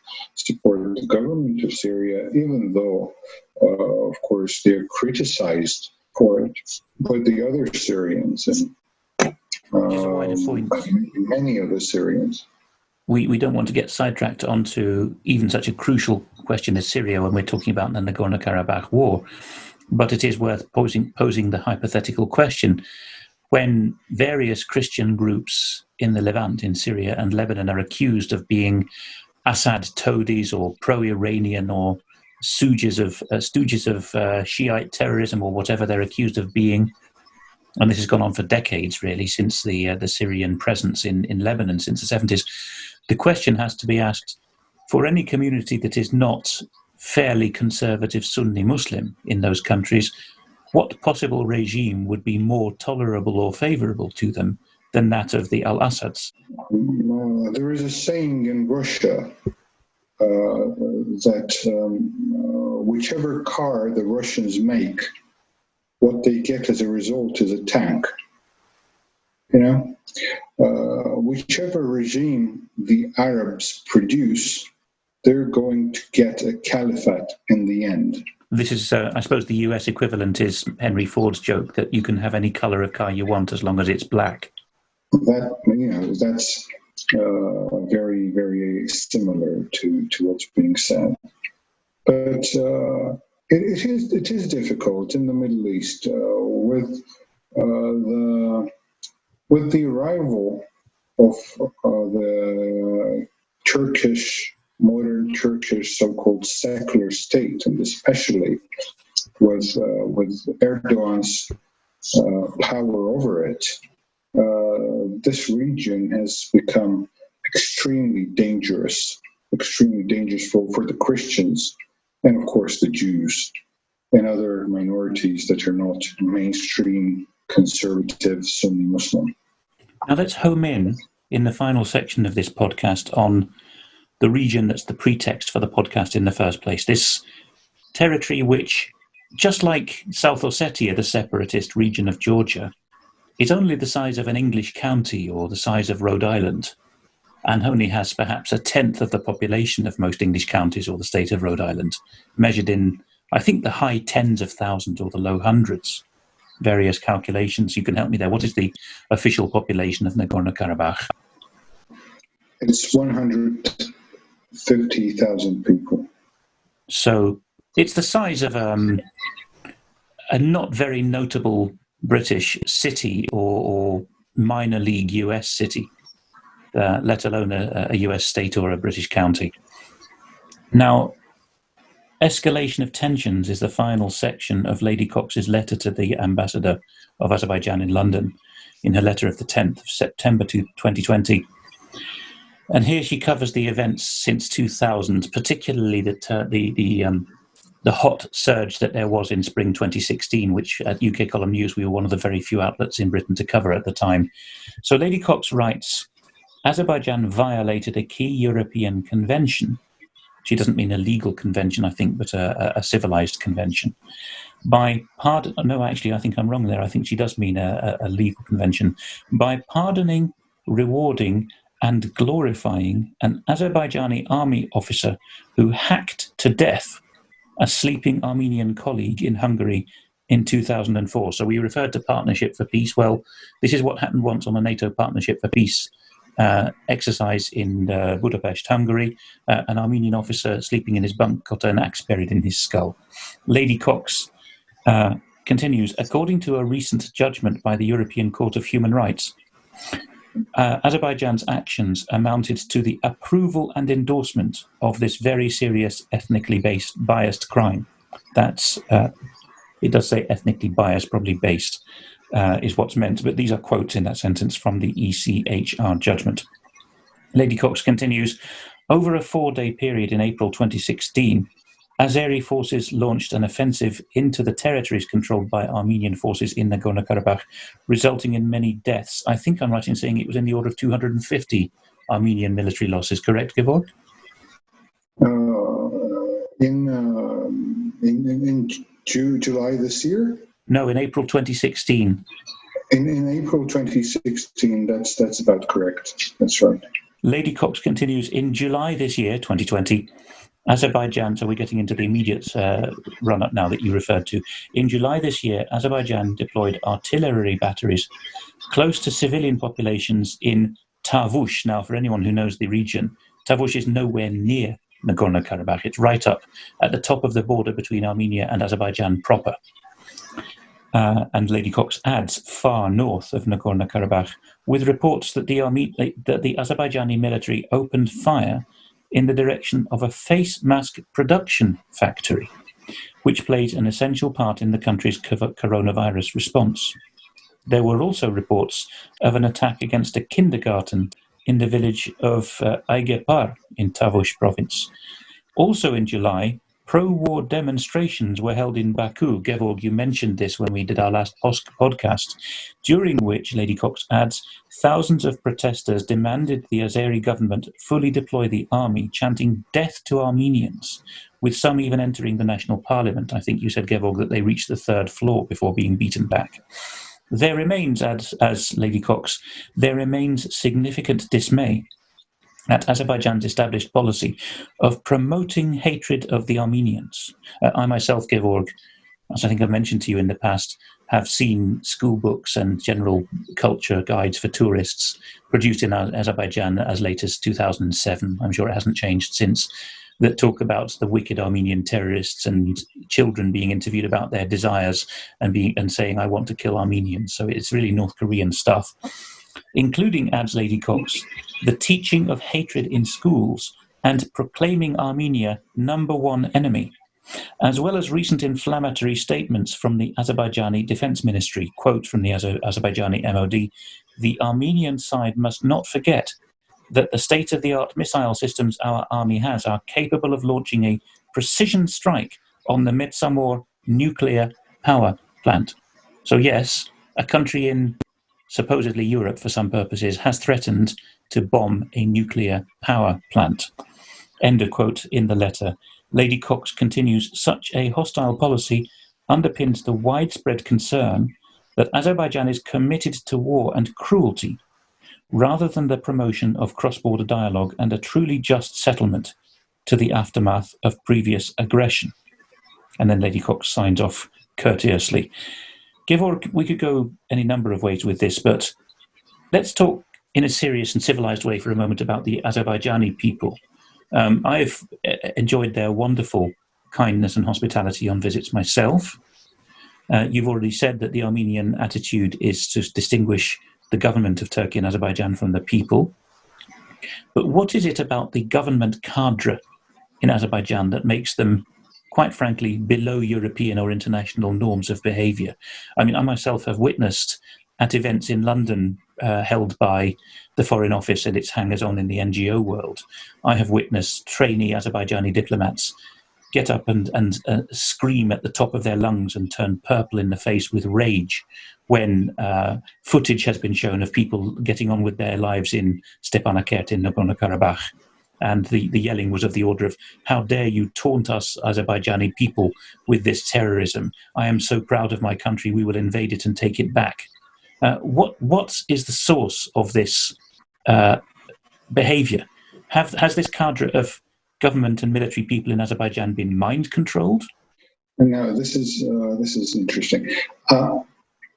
the government of Syria, even though, of course, they're criticized for it by the other Syrians and many of the Syrians. We don't want to get sidetracked onto even such a crucial question as Syria when we're talking about the Nagorno-Karabakh war, but it is worth posing the hypothetical question. When various Christian groups in the Levant, in Syria and Lebanon, are accused of being Assad toadies or pro-Iranian or stooges of Shiite terrorism or whatever they're accused of being, and this has gone on for decades, really, since the Syrian presence in Lebanon since the 70s, the question has to be asked, for any community that is not fairly conservative Sunni Muslim in those countries, what possible regime would be more tolerable or favorable to them than that of the Al-Assads? There is a saying in Russia that whichever car the Russians make, what they get as a result is a tank. Whichever regime the Arabs produce, they're going to get a caliphate in the end. This is, I suppose, the US equivalent is Henry Ford's joke that you can have any color of car you want as long as it's black. That's very, very similar to what's being said. But it is difficult in the Middle East with the arrival of the modern Turkish so-called secular state, and especially with Erdoğan's power over it. This region has become extremely dangerous for the Christians, and of course the Jews and other minorities that are not mainstream conservative Sunni Muslim. Now let's home in the final section of this podcast on the region that's the pretext for the podcast in the first place. This territory which, just like South Ossetia, the separatist region of Georgia, is only the size of an English county or the size of Rhode Island, and only has perhaps a tenth of the population of most English counties or the state of Rhode Island, measured in, I think, the high tens of thousands or the low hundreds. Various calculations. You can help me there. What is the official population of Nagorno-Karabakh? It's 150,000 people. So it's the size of a not very notable British city or minor league US city, let alone a US state or a British county. Now, escalation of tensions is the final section of Lady Cox's letter to the ambassador of Azerbaijan in London, in her letter of the 10th of September 2020. And here she covers the events since 2000, particularly the hot surge that there was in spring 2016, which at UK Column News we were one of the very few outlets in Britain to cover at the time. So Lady Cox writes, Azerbaijan violated a key European convention. She doesn't mean a legal convention, I think, but a civilized convention. I think I'm wrong there. I think she does mean a legal convention. By pardoning, rewarding, and glorifying an Azerbaijani army officer who hacked to death a sleeping Armenian colleague in Hungary in 2004. So we referred to Partnership for Peace. Well, this is what happened once on a NATO Partnership for Peace exercise in Budapest, Hungary. An Armenian officer sleeping in his bunk got an axe buried in his skull. Lady Cox continues, according to a recent judgment by the European Court of Human Rights, Azerbaijan's actions amounted to the approval and endorsement of this very serious ethnically biased crime. That's, it does say ethnically biased, probably based, is what's meant, but these are quotes in that sentence from the ECHR judgment. Lady Cox continues, over a 4-day period in April 2016, Azeri forces launched an offensive into the territories controlled by Armenian forces in Nagorno-Karabakh, resulting in many deaths. I think I'm right in saying it was in the order of 250 Armenian military losses, correct, Gevorg? In July this year? No, in April 2016. In April 2016, that's about correct. That's right. Lady Cox continues, in July this year, 2020, Azerbaijan, so we're getting into the immediate run-up now that you referred to. In July this year, Azerbaijan deployed artillery batteries close to civilian populations in Tavush. Now, for anyone who knows the region, Tavush is nowhere near Nagorno-Karabakh. It's right up at the top of the border between Armenia and Azerbaijan proper. And Lady Cox adds, far north of Nagorno-Karabakh, with reports that the Azerbaijani military opened fire in the direction of a face mask production factory, which played an essential part in the country's coronavirus response. There were also reports of an attack against a kindergarten in the village of Aygepar in Tavush province. Also in July, pro-war demonstrations were held in Baku. Gevorg, you mentioned this when we did our last podcast, during which, Lady Cox adds, thousands of protesters demanded the Azeri government fully deploy the army, chanting death to Armenians, with some even entering the national parliament. I think you said, Gevorg, that they reached the 3rd floor before being beaten back. There remains, as Lady Cox, there remains significant dismay at Azerbaijan's established policy of promoting hatred of the Armenians. I myself, Gevorg, as I think I've mentioned to you in the past, have seen school books and general culture guides for tourists produced in Azerbaijan as late as 2007. I'm sure it hasn't changed since, that talk about the wicked Armenian terrorists and children being interviewed about their desires and saying, I want to kill Armenians. So it's really North Korean stuff, including, adds Lady Cox, the teaching of hatred in schools and proclaiming Armenia #1 enemy, as well as recent inflammatory statements from the Azerbaijani Defense Ministry. Quote from the Azerbaijani MOD, the Armenian side must not forget that the state-of-the-art missile systems our army has are capable of launching a precision strike on the Metsamor nuclear power plant. So yes, a country in supposedly Europe for some purposes, has threatened to bomb a nuclear power plant. End of quote in the letter. Lady Cox continues, such a hostile policy underpins the widespread concern that Azerbaijan is committed to war and cruelty rather than the promotion of cross-border dialogue and a truly just settlement to the aftermath of previous aggression. And then Lady Cox signs off courteously. Gevorg, we could go any number of ways with this, but let's talk in a serious and civilized way for a moment about the Azerbaijani people. I've enjoyed their wonderful kindness and hospitality on visits myself. You've already said that the Armenian attitude is to distinguish the government of Turkey and Azerbaijan from the people. But what is it about the government cadre in Azerbaijan that makes them, quite frankly, below European or international norms of behavior? I mean, I myself have witnessed at events in London held by the Foreign Office and its hangers-on in the NGO world, I have witnessed trainee Azerbaijani diplomats get up and scream at the top of their lungs and turn purple in the face with rage when footage has been shown of people getting on with their lives in Stepanakert in Nagorno-Karabakh. And the yelling was of the order of, how dare you taunt us Azerbaijani people with this terrorism? I am so proud of my country, we will invade it and take it back. What is the source of this behavior? Has this cadre of government and military people in Azerbaijan been mind-controlled? No, this is interesting.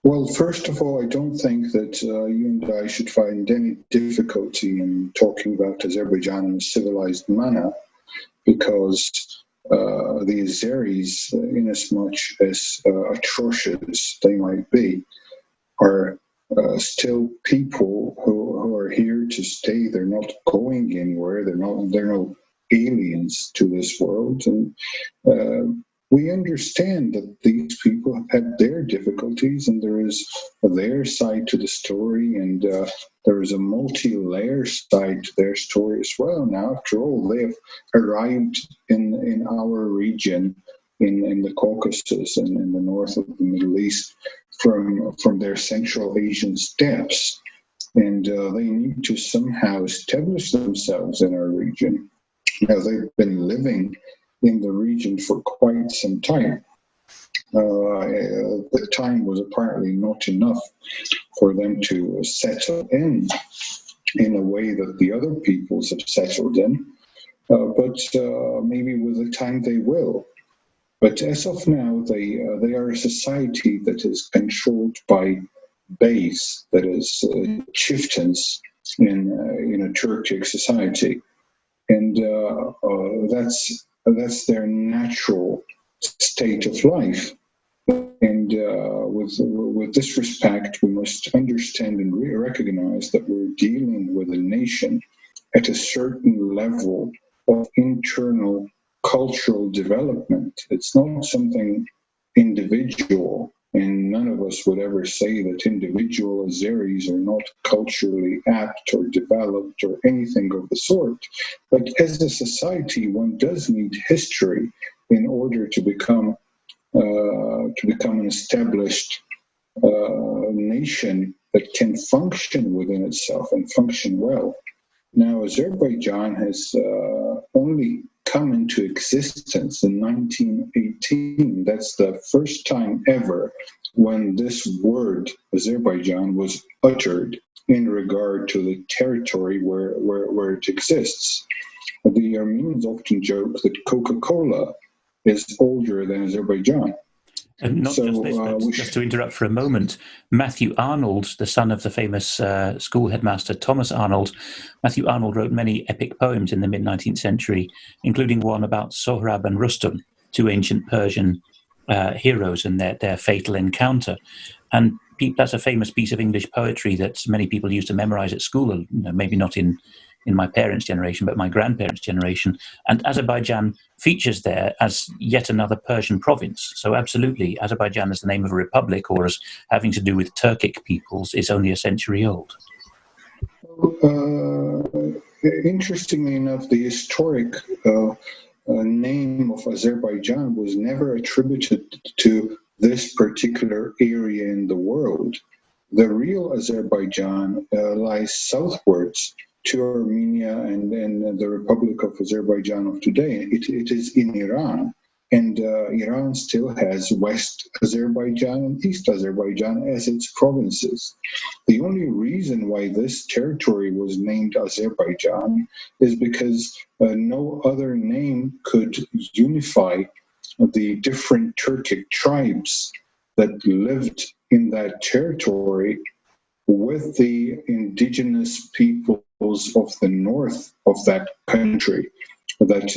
Well, first of all, I don't think that you and I should find any difficulty in talking about Azerbaijan in a civilized manner, because the Azeris, in as much as atrocious they might be, are still people who are here to stay. They're not going anywhere. They're no aliens to this world, and we understand that these people have had their difficulties, and there is their side to the story, and there is a multi-layer side to their story as well. Now, after all, they have arrived in our region, in the Caucasus and in the north of the Middle East, from their Central Asian steppes, and they need to somehow establish themselves in our region. Now, they've been living in the region for quite some time. The time was apparently not enough for them to settle in a way that the other peoples have settled in, but maybe with the time they will. But as of now, they are a society that is controlled by beys, that is, chieftains in a Turkic society, and that's their natural state of life. And with this respect, we must understand and recognize that we're dealing with a nation at a certain level of internal cultural development. It's not something individual, and none of us would ever say that individual Azeris are not culturally apt or developed or anything of the sort. But as a society, one does need history in order to become an established nation that can function within itself and function well. Now, Azerbaijan has only come into existence in 1918. That's the first time ever when this word Azerbaijan was uttered in regard to the territory where it exists. The Armenians often joke that Coca-Cola is older than Azerbaijan. And not just this, but just to interrupt for a moment, Matthew Arnold, the son of the famous school headmaster Thomas Arnold, Matthew Arnold wrote many epic poems in the mid-19th century, including one about Sohrab and Rustum, two ancient Persian heroes and their fatal encounter. And that's a famous piece of English poetry that many people used to memorize at school, maybe not in my parents' generation, but my grandparents' generation. And Azerbaijan features there as yet another Persian province. So absolutely, Azerbaijan as the name of a republic or as having to do with Turkic peoples is only a century old. Interestingly enough, the historic name of Azerbaijan was never attributed to this particular area in the world. the real Azerbaijan lies southwards to Armenia and the Republic of Azerbaijan of today. It is in Iran. And Iran still has West Azerbaijan and East Azerbaijan as its provinces. The only reason why this territory was named Azerbaijan is because no other name could unify the different Turkic tribes that lived in that territory with the indigenous peoples of the north of that country. That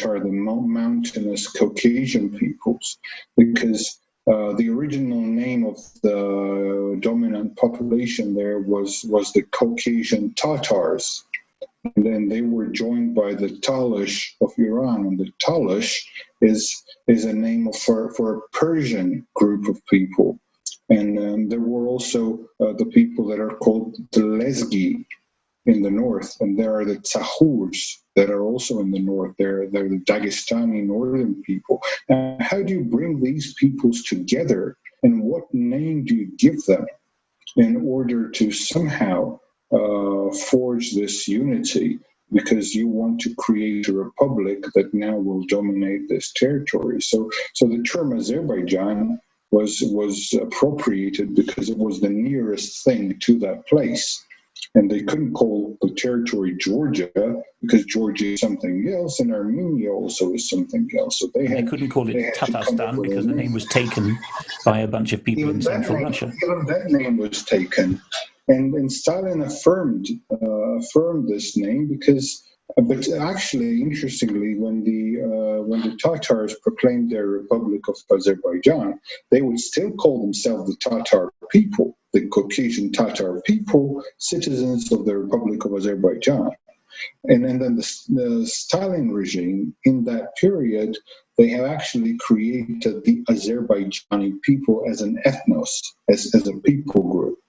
are the mountainous Caucasian peoples, because the original name of the dominant population there was the Caucasian Tatars, and then they were joined by the Talush of Iran, and the Talush is a name for a Persian group of people, and there were also the people that are called the Lezgi in the north, and there are the Tsahurs that are also in the north. They're the Dagestani northern people. Now, how do you bring these peoples together, and what name do you give them in order to somehow forge this unity? Because you want to create a republic that now will dominate this territory. So the term Azerbaijan was appropriated because it was the nearest thing to that place. And they couldn't call the territory Georgia because Georgia is something else, and Armenia also is something else. So they couldn't call it Tatarstan because the name was taken by a bunch of people in central Russia. Even that name was taken, and Stalin affirmed this name because. But actually, interestingly, when the Tatars proclaimed their Republic of Azerbaijan, they would still call themselves the Tatar people, the Caucasian Tatar people, citizens of the Republic of Azerbaijan. And then the Stalin regime, in that period, they have actually created the Azerbaijani people as an ethnos, as a people group.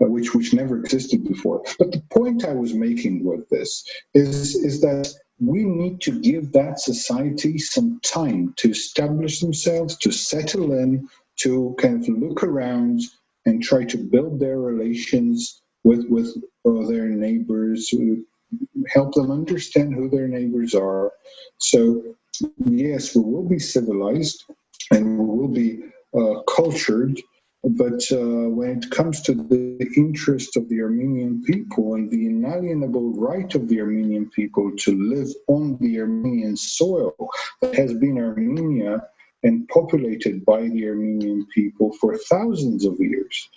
Which never existed before. But the point I was making with this is that we need to give that society some time to establish themselves, to settle in, to kind of look around and try to build their relations with their neighbors, help them understand who their neighbors are. So, yes, we will be civilized and we will be cultured. But when it comes to the interest of the Armenian people and the inalienable right of the Armenian people to live on the Armenian soil that has been Armenia and populated by the Armenian people for thousands of years.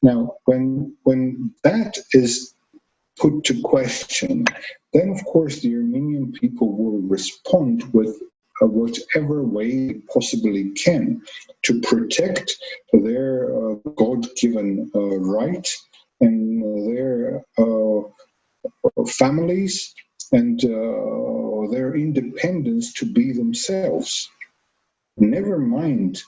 Now, when that is put to question, then of course the Armenian people will respond with whatever way they possibly can to protect their God-given right and their families and their independence to be themselves. Never mind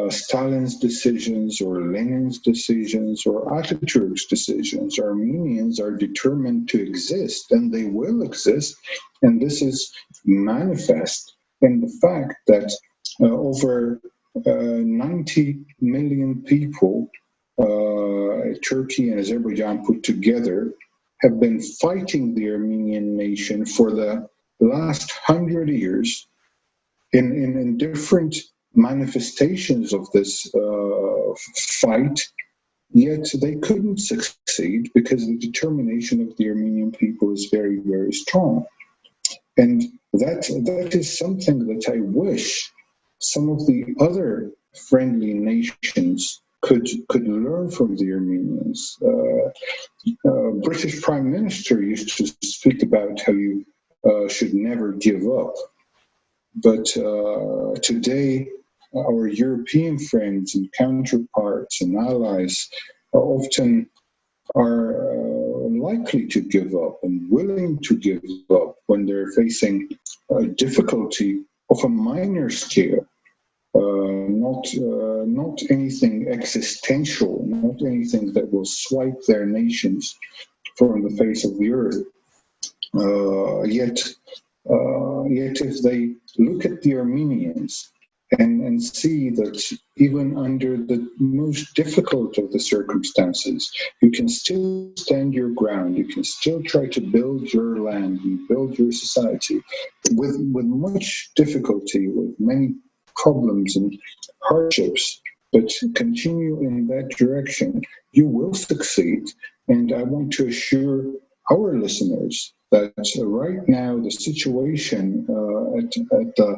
Stalin's decisions or Lenin's decisions or Atatürk's decisions. Armenians are determined to exist, and they will exist, and this is manifest in the fact that over 90 million people, Turkey and Azerbaijan put together, have been fighting the Armenian nation for the last 100 years in different manifestations of this fight, yet they couldn't succeed because the determination of the Armenian people is very, very strong. And that is something that I wish some of the other friendly nations could learn from the Armenians. British Prime Minister used to speak about how you should never give up. But today, our European friends and counterparts and allies often are likely to give up and willing to give up when they're facing a difficulty of a minor scale, not anything existential, not anything that will swipe their nations from the face of the earth. Yet if they look at the Armenians and see that even under the most difficult of the circumstances, you can still stand your ground. You can still try to build your land and build your society with much difficulty, with many problems and hardships, but continue in that direction. You will succeed. And I want to assure our listeners that right now the situation at the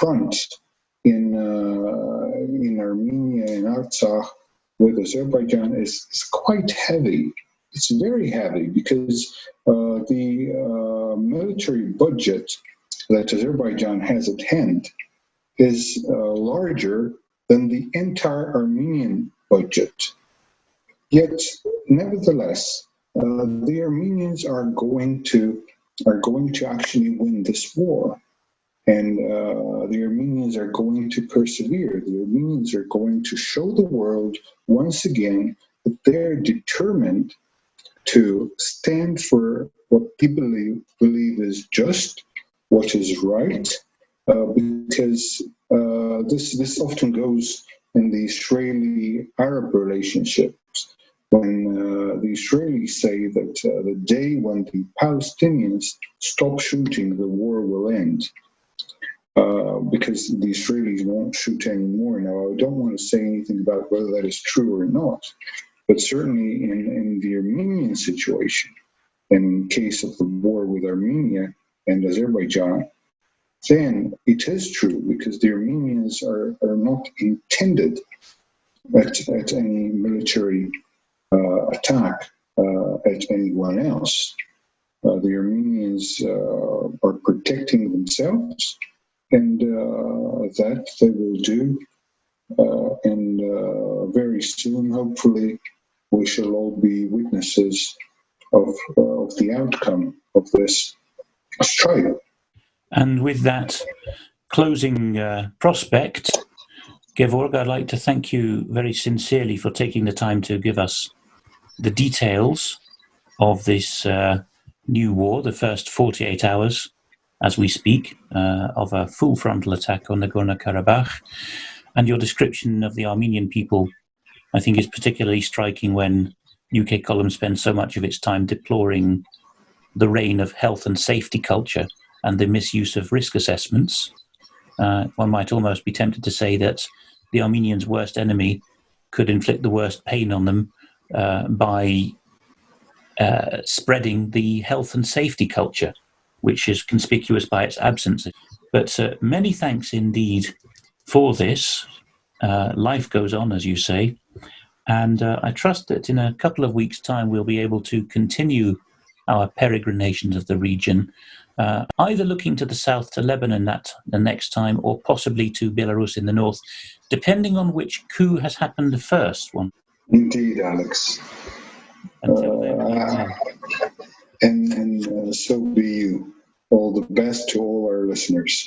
front in Armenia and Artsakh with Azerbaijan is quite heavy. It's very heavy because the military budget that Azerbaijan has at hand is larger than the entire Armenian budget. Yet, nevertheless, the Armenians are going to actually win this war. And the Armenians are going to persevere. The Armenians are going to show the world once again that they're determined to stand for what they believe is just, what is right, because this often goes in the Israeli-Arab relationships. When the Israelis say that the day when the Palestinians stop shooting, the war will end. Because the Israelis won't shoot anymore. Now, I don't want to say anything about whether that is true or not, but certainly in the Armenian situation, in case of the war with Armenia and Azerbaijan, then it is true, because the Armenians are not intended at any military attack at anyone else. The Armenians are protecting themselves, and that they will do. And very soon, hopefully, we shall all be witnesses of the outcome of this strife. And with that closing prospect, Gevorg, I'd like to thank you very sincerely for taking the time to give us the details of this new war, the first 48 hours, as we speak, of a full frontal attack on Nagorno-Karabakh. And your description of the Armenian people, I think, is particularly striking when UK Column spends so much of its time deploring the reign of health and safety culture and the misuse of risk assessments. One might almost be tempted to say that the Armenians' worst enemy could inflict the worst pain on them by spreading the health and safety culture, which is conspicuous by its absence. But many thanks indeed for this. Life goes on, as you say, and I trust that in a couple of weeks' time we'll be able to continue our peregrinations of the region, either looking to the south to Lebanon the next time, or possibly to Belarus in the north, depending on which coup has happened first. Indeed, Alex. Until then, and so be you. All the best to all our listeners.